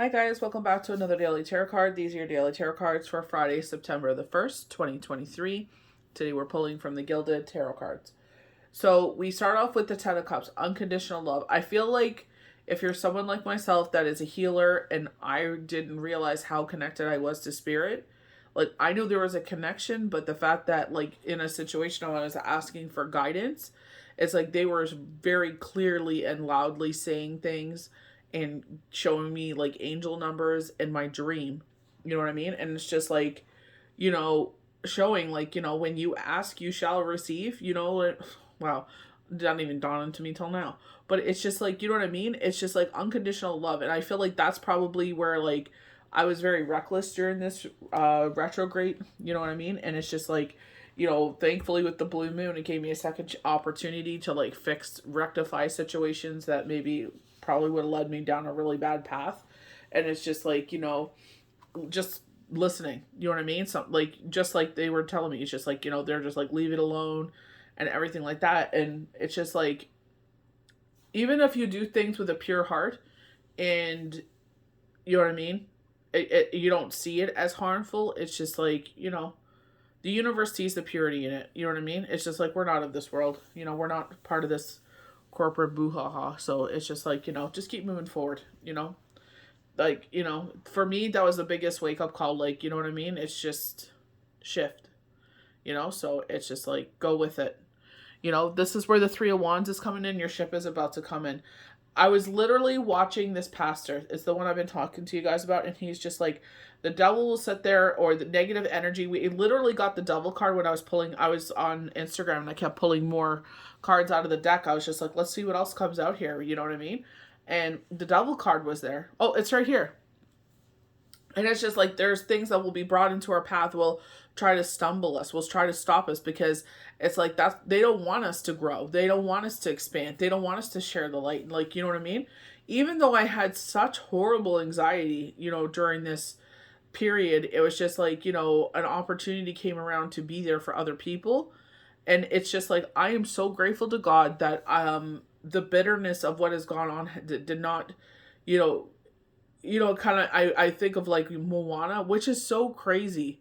Hi guys, welcome back to another daily tarot card. These are your daily tarot cards for Friday, September the 1st, 2023. Today we're pulling from the Gilded Tarot cards. So we start off with the Ten of Cups, unconditional love. I feel like if you're someone like myself that is a healer and I didn't realize how connected I was to spirit, like I knew there was a connection, but the fact that like in a situation when I was asking for guidance, it's like they were very clearly and loudly saying things and showing me like angel numbers in my dream. You know what I mean? And it's just like, you know, showing like, when you ask, you shall receive, wow, it didn't even dawn into me till now. But it's just like, you know what I mean? It's just like unconditional love. And I feel like that's probably where like I was very reckless during this retrograde, you know what I mean? And it's just like, thankfully with the blue moon, it gave me a second opportunity to like rectify situations that maybe probably would have led me down a really bad path. And it's just like, just listening, you know what I mean? So like, just like they were telling me, it's just like, they're just like, leave it alone and everything like that. And it's just like, even if you do things with a pure heart and you know what I mean, you don't see it as harmful. It's just like, the universe sees the purity in it. You know what I mean? It's just like, we're not of this world. We're not part of this corporate boo-ha-ha. So it's just like, just keep moving forward, Like, for me, that was the biggest wake-up call. Like, you know what I mean? It's just shift, So it's just like, go with it. This is where the Three of Wands is coming in. Your ship is about to come in. I was literally watching this pastor. It's the one I've been talking to you guys about. And he's just like, the devil will sit there, or the negative energy. We literally got the devil card when I was pulling. I was on Instagram and I kept pulling more cards out of the deck. I was just like, let's see what else comes out here. You know what I mean? And the devil card was there. Oh, it's right here. And it's just like, there's things that will be brought into our path will try to stumble us, will try to stop us, because it's like that they don't want us to grow. They don't want us to expand. They don't want us to share the light. Like, you know what I mean? Even though I had such horrible anxiety, during this period, it was just like, an opportunity came around to be there for other people. And it's just like, I am so grateful to God that the bitterness of what has gone on did not, you know, kind of, I think of like Moana, which is so crazy.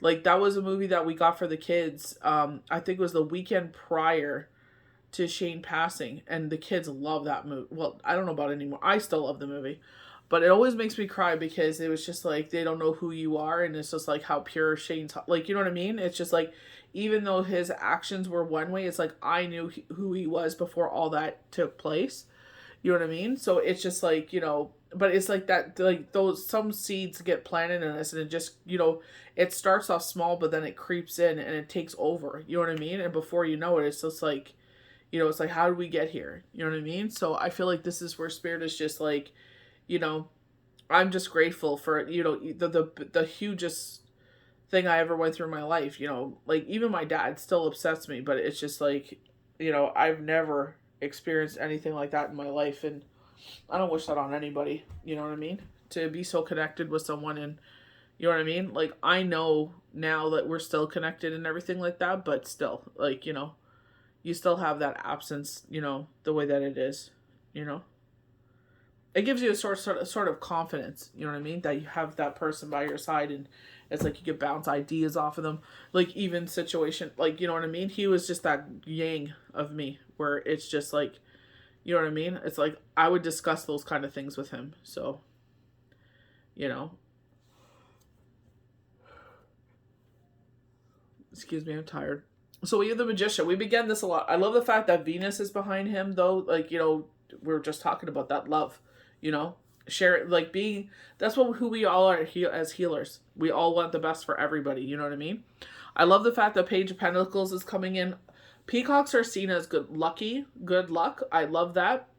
Like, that was a movie that we got for the kids. I think it was the weekend prior to Shane passing, and the kids love that movie. Well, I don't know about it anymore. I still love the movie, but it always makes me cry because it was just like, they don't know who you are, and it's just like how pure Shane's, like, you know what I mean? It's just like, even though his actions were one way, it's like I knew who he was before all that took place. You know what I mean? So it's just like, but it's like that, like those, some seeds get planted in us, and it just, it starts off small, but then it creeps in and it takes over. You know what I mean? And before you know it, it's just like, it's like, how did we get here? You know what I mean? So I feel like this is where spirit is just like, you know, I'm just grateful for, the hugest thing I ever went through in my life. Like, even my dad still upsets me, but it's just like, I've never experienced anything like that in my life, and I don't wish that on anybody. You know what I mean? To be so connected with someone, and you know what I mean? Like, I know now that we're still connected and everything like that, but still, like, you still have that absence, the way that it is, you know? It gives you a sort of confidence, you know what I mean? That you have that person by your side, and it's like you could bounce ideas off of them. Like, even situation, like, you know what I mean? He was just that yang of me, where it's just like, you know what I mean? It's like I would discuss those kind of things with him. So, you know. Excuse me, I'm tired. So we have the Magician. We began this a lot. I love the fact that Venus is behind him, though. Like, we're just talking about that love, share it, like, being, that's who we all are as healers. We all want the best for everybody. You know what I mean? I love the fact that Page of Pentacles is coming in. Peacocks are seen as good luck. I love that.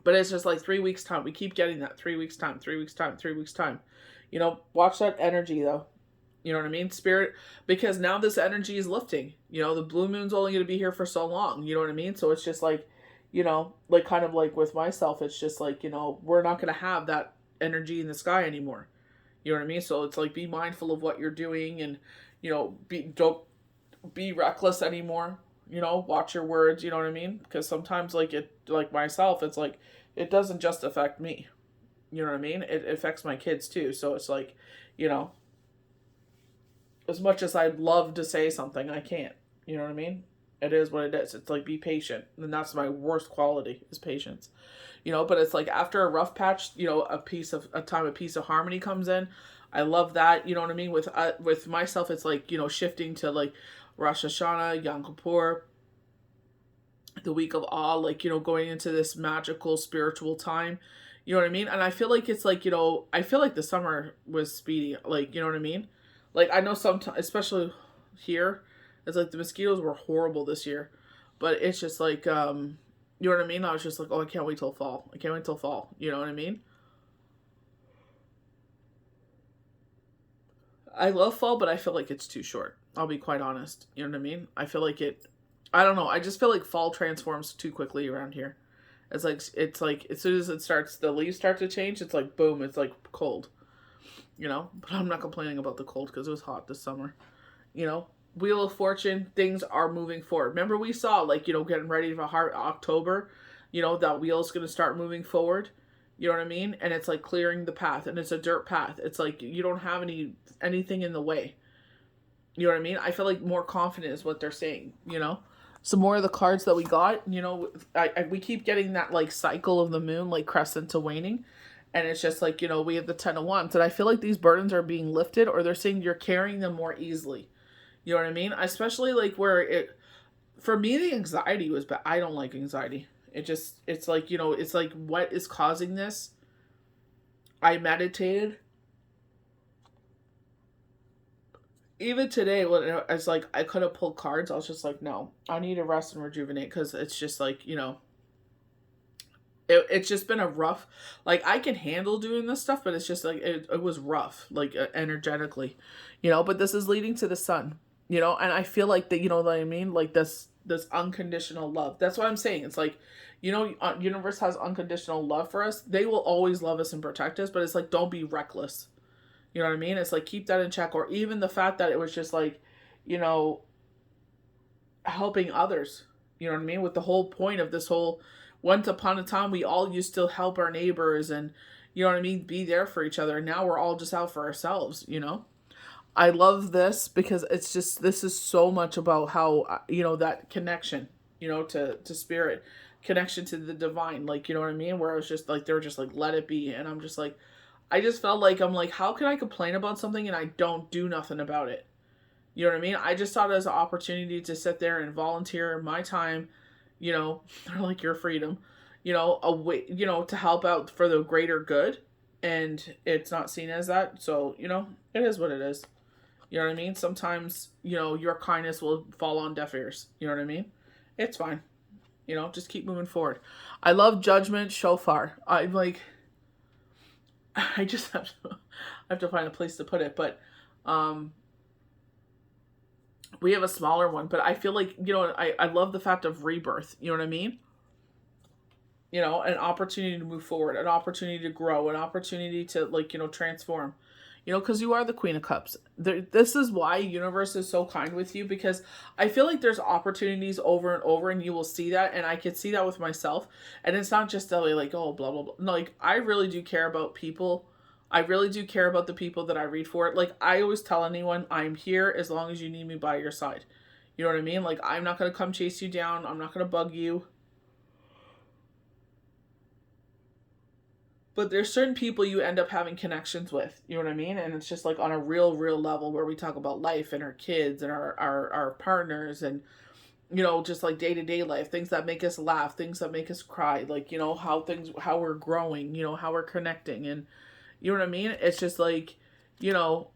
But it's just like 3 weeks time. We keep getting that 3 weeks time, 3 weeks time, 3 weeks time. Watch that energy though. You know what I mean? Spirit, because now this energy is lifting. The blue moon's only going to be here for so long. You know what I mean? So it's just like, like kind of like with myself, it's just like, we're not going to have that energy in the sky anymore. You know what I mean? So it's like, be mindful of what you're doing, and, don't be reckless anymore. Watch your words. You know what I mean? Because sometimes, like myself, it's like, it doesn't just affect me. You know what I mean? It affects my kids too. So it's like, you know, as much as I'd love to say something, I can't. You know what I mean? It is what it is. It's like, be patient. And that's my worst quality, is patience. You know, but it's like after a rough patch, you know, a piece of harmony comes in. I love that. You know what I mean? With myself, it's like, you know, shifting to like Rosh Hashanah, Yom Kippur, the week of awe, like, you know, going into this magical spiritual time. You know what I mean? And I feel like it's like, you know, I feel like the summer was speedy. Like, you know what I mean? Like, I know sometimes, especially here, it's like the mosquitoes were horrible this year. But it's just like, you know what I mean? I was just like, oh, I can't wait till fall. I can't wait till fall. You know what I mean? I love fall, but I feel like it's too short. I'll be quite honest. You know what I mean? I feel like I don't know. I just feel like fall transforms too quickly around here. It's like as soon as the leaves start to change, it's like boom, it's like cold. You know, but I'm not complaining about the cold because it was hot this summer. You know, Wheel of Fortune, things are moving forward. Remember, we saw, like, you know, getting ready for October. You know, that wheel's gonna start moving forward. You know what I mean? And it's like clearing the path, and it's a dirt path. It's like you don't have anything in the way. You know what I mean? I feel like more confident is what they're saying. You know. Some more of the cards that we got, you know, we keep getting that like cycle of the moon, like crescent to waning. And it's just like, you know, we have the 10 of Wands. And I feel like these burdens are being lifted, or they're saying you're carrying them more easily. You know what I mean? Especially like for me, the anxiety was bad. I don't like anxiety. It's like, you know, it's like, what is causing this? I meditated. Even today, when I was like, I could have pulled cards, I was just like, no, I need to rest and rejuvenate, because it's just like, you know, it's just been a rough, like, I can handle doing this stuff, but it's just like, it was rough, like, energetically, you know, but this is leading to the sun, you know, and I feel like that, you know what I mean? Like this unconditional love. That's what I'm saying. It's like, you know, universe has unconditional love for us. They will always love us and protect us, but it's like, don't be reckless. You know what I mean? It's like, keep that in check. Or even the fact that it was just like, you know, helping others. You know what I mean? With the whole point of this whole, once upon a time, we all used to help our neighbors and, you know what I mean, be there for each other. And now we're all just out for ourselves, you know? I love this because it's just, this is so much about how, you know, that connection, you know, to spirit, connection to the divine. Like, you know what I mean? Where I was just like, they were just like, let it be. And I'm just like, I just felt like, I'm like, how can I complain about something and I don't do nothing about it? You know what I mean? I just saw it as an opportunity to sit there and volunteer my time, you know, they're like, your freedom, you know, a way, you know, to help out for the greater good. And it's not seen as that. So, you know, it is what it is. You know what I mean? Sometimes, you know, your kindness will fall on deaf ears. You know what I mean? It's fine. You know, just keep moving forward. I love Judgment Shofar. I'm like, I just I have to find a place to put it, but we have a smaller one, but I feel like, you know, I love the fact of rebirth. You know what I mean? You know, an opportunity to move forward, an opportunity to grow, an opportunity to, like, you know, transform. You know, because you are the Queen of Cups. This is why universe is so kind with you, because I feel like there's opportunities over and over, and you will see that, and I could see that with myself. And it's not just like, oh, blah, blah, blah. No, like, I really do care about people. I really do care about the people that I read for. Like, I always tell anyone, I'm here as long as you need me by your side. You know what I mean? Like, I'm not going to come chase you down. I'm not going to bug you. But there's certain people you end up having connections with, you know what I mean? And it's just like on a real level, where we talk about life and our kids and our partners, and, you know, just like day-to-day life, things that make us laugh, things that make us cry, like, you know, how we're growing, you know, how we're connecting. And you know what I mean? It's just like, you know,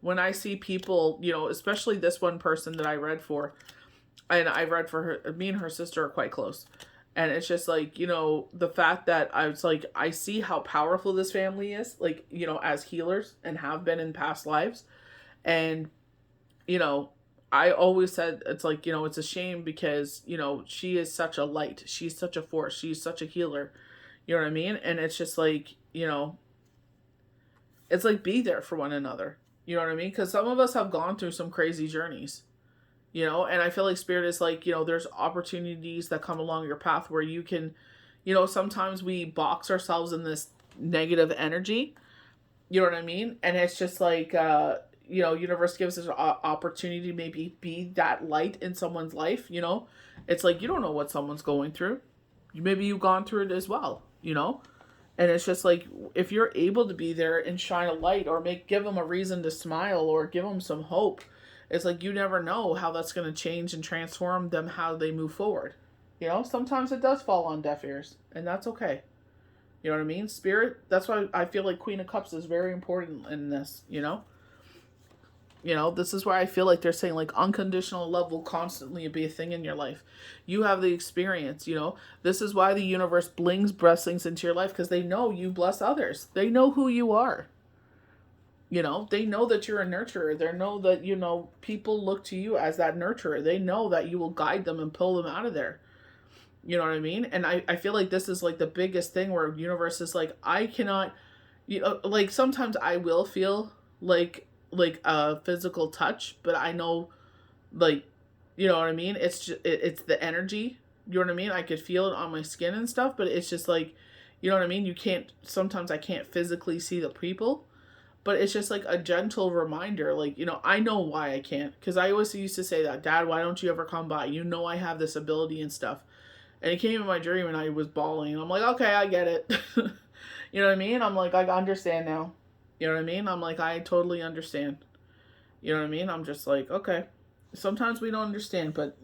when I see people, you know, especially this one person that I read for, and I read for her, me and her sister are quite close. And it's just like, you know, the fact that I was like, I see how powerful this family is, like, you know, as healers, and have been in past lives. And, you know, I always said, it's like, you know, it's a shame because, you know, she is such a light. She's such a force. She's such a healer. You know what I mean? And it's just like, you know, it's like, be there for one another. You know what I mean? Because some of us have gone through some crazy journeys. You know, and I feel like spirit is like, you know, there's opportunities that come along your path where you can, you know, sometimes we box ourselves in this negative energy. You know what I mean? And it's just like, universe gives us an opportunity to maybe be that light in someone's life, It's like, you don't know what someone's going through. Maybe you've gone through it as well, And it's just like, if you're able to be there and shine a light or give them a reason to smile or give them some hope, it's like, you never know how that's going to change and transform them, how they move forward. Sometimes it does fall on deaf ears, and that's okay. You know what I mean? Spirit, that's why I feel like Queen of Cups is very important in this, This is why I feel like they're saying, like, unconditional love will constantly be a thing in your life. You have the experience, This is why the universe brings blessings into your life, because they know you bless others. They know who you are. They know that you're a nurturer. They know that, people look to you as that nurturer. They know that you will guide them and pull them out of there. You know what I mean? And I feel like this is like the biggest thing where universe is like, I cannot, like sometimes I will feel like a physical touch, but I know, like, you know what I mean? It's just, the energy. You know what I mean? I could feel it on my skin and stuff, but it's just like, you know what I mean? Sometimes I can't physically see the people, but it's just like a gentle reminder. Like, I know why I can't. Because I always used to say that, Dad, why don't you ever come by? I have this ability and stuff. And it came in my dream and I was bawling. And I'm like, okay, I get it. You know what I mean? I'm like, I understand now. You know what I mean? I'm like, I totally understand. You know what I mean? I'm just like, okay. Sometimes we don't understand, but,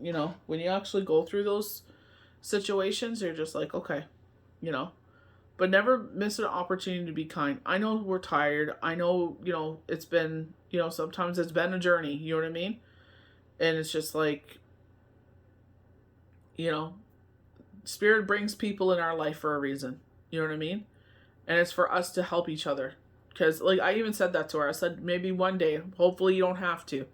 when you actually go through those situations, you're just like, okay, But never miss an opportunity to be kind. I know we're tired. I know, it's been, sometimes it's been a journey. You know what I mean? And it's just like, Spirit brings people in our life for a reason. You know what I mean? And it's for us to help each other. Because, like, I even said that to her. I said, maybe one day, hopefully you don't have to,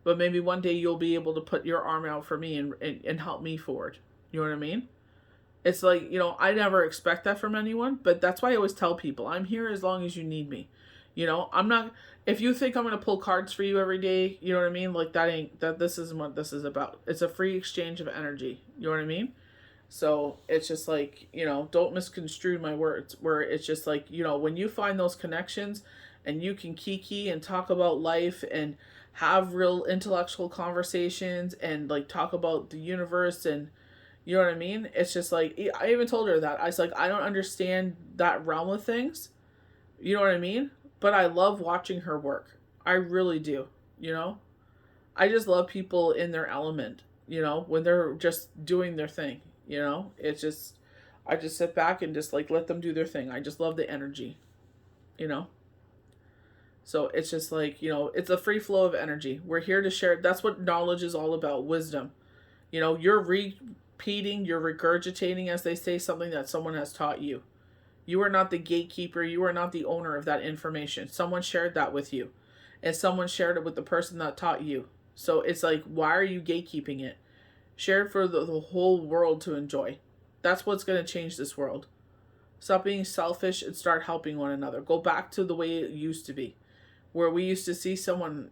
but maybe one day you'll be able to put your arm out for me and help me forward. You know what I mean? It's like, I never expect that from anyone, but that's why I always tell people, I'm here as long as you need me. I'm not, if you think I'm going to pull cards for you every day, you know what I mean? Like, this isn't what this is about. It's a free exchange of energy. You know what I mean? So it's just like, don't misconstrue my words, where it's just like, when you find those connections and you can kiki and talk about life and have real intellectual conversations and like talk about the universe and, you know what I mean? It's just like, I even told her that. I was like, I don't understand that realm of things. You know what I mean? But I love watching her work. I really do, I just love people in their element, when they're just doing their thing. It's just, I just sit back and just like let them do their thing. I just love the energy, So it's just like, it's a free flow of energy. We're here to share. That's what knowledge is all about, wisdom. You're repeating, you're regurgitating, as they say, something that someone has taught you. You are not the gatekeeper. You are not the owner of that information. Someone shared that with you, and someone shared it with the person that taught you. So it's like, why are you gatekeeping it? Share it for the whole world to enjoy. That's what's going to change this world. Stop being selfish and start helping one another. Go back to the way it used to be, where we used to see someone,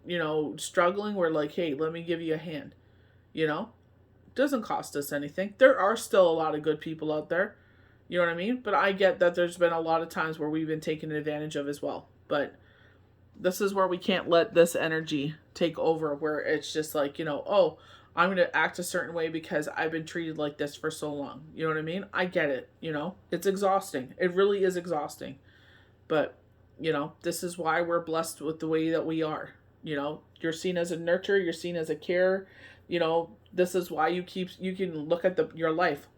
struggling. We're like, hey, let me give you a hand. It doesn't cost us anything. There are still a lot of good people out there. You know what I mean? But I get that there's been a lot of times where we've been taken advantage of as well. But this is where we can't let this energy take over, where it's just like, oh, I'm going to act a certain way because I've been treated like this for so long. You know what I mean? I get it. It's exhausting. It really is exhausting. But, this is why we're blessed with the way that we are. You're seen as a nurturer. You're seen as a carer. This is why you can look at your life.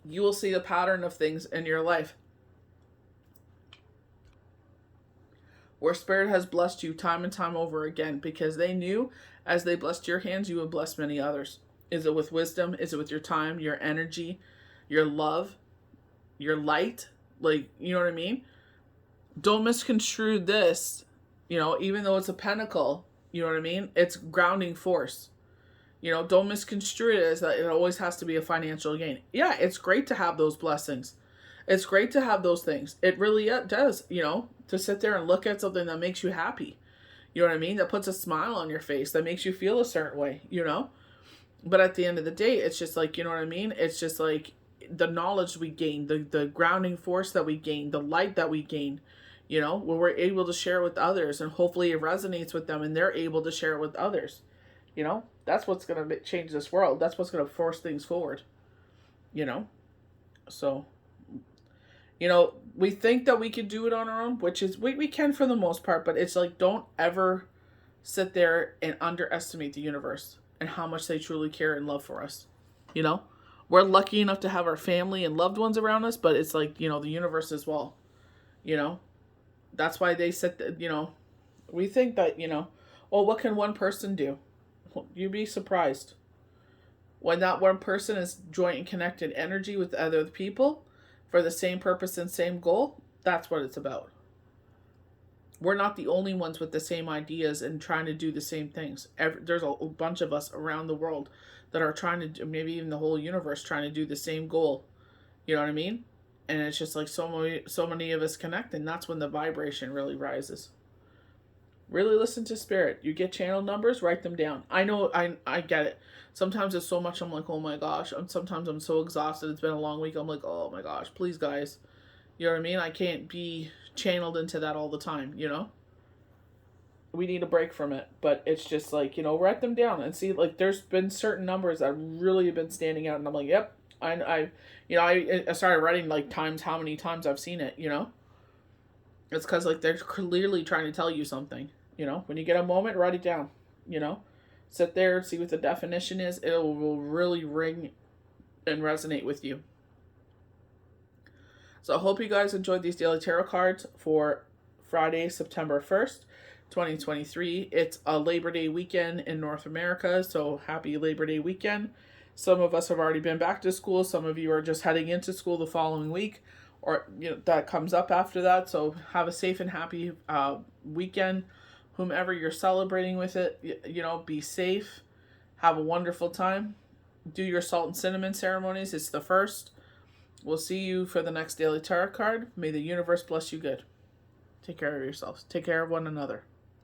You will see the pattern of things in your life where Spirit has blessed you time and time over again, because they knew as they blessed your hands, you would bless many others. Is it with wisdom? Is it with your time, your energy, your love, your light? Like, you know what I mean? Don't misconstrue this, even though it's a pentacle, you know what I mean? It's grounding force. Don't misconstrue it as that it always has to be a financial gain. Yeah, it's great to have those blessings. It's great to have those things. It really does, to sit there and look at something that makes you happy. You know what I mean? That puts a smile on your face, that makes you feel a certain way, But at the end of the day, it's just like, you know what I mean? It's just like, the knowledge we gain, the grounding force that we gain, the light that we gain, you know, where we're able to share with others, and hopefully it resonates with them and they're able to share it with others. You know, that's what's going to change this world. That's what's going to force things forward, you know? So, you know, we think that we can do it on our own, which is, we can for the most part, but it's like, don't ever sit there and underestimate the universe and how much they truly care and love for us. You know, we're lucky enough to have our family and loved ones around us, but it's like, you know, the universe as well. You know, that's why they said that, you know, we think that, you know, well, what can one person do? You'd be surprised. When that one person is joint and connected energy with other people for the same purpose and same goal, that's what it's about. We're not the only ones with the same ideas and trying to do the same things. There's a bunch of us around the world that are trying to do, maybe even the whole universe, trying to do the same goal. You know what I mean? And it's just like so many of us connect, and that's when the vibration really rises. Really listen to spirit. You get channel numbers, write them down. I know, I get it. Sometimes it's so much, I'm like, oh my gosh. Sometimes I'm so exhausted. It's been a long week. I'm like, oh my gosh, please guys. You know what I mean? I can't be channeled into that all the time, you know? We need a break from it. But it's just like, you know, write them down and see, like, there's been certain numbers that really have been standing out, and I'm like, yep. I started writing, like, how many times I've seen it, you know? It's because, like, they're clearly trying to tell you something, you know? When you get a moment, write it down, you know? Sit there, see what the definition is. It will really ring and resonate with you. So I hope you guys enjoyed these daily tarot cards for Friday, September 1st, 2023. It's a Labor Day weekend in North America, so happy Labor Day weekend. Some of us have already been back to school. Some of you are just heading into school the following week, or, you know, that comes up after that. So have a safe and happy weekend. Whomever you're celebrating with it, you know, be safe. Have a wonderful time. Do your salt and cinnamon ceremonies. It's the 1st. We'll see you for the next daily tarot card. May the universe bless you good. Take care of yourselves. Take care of one another.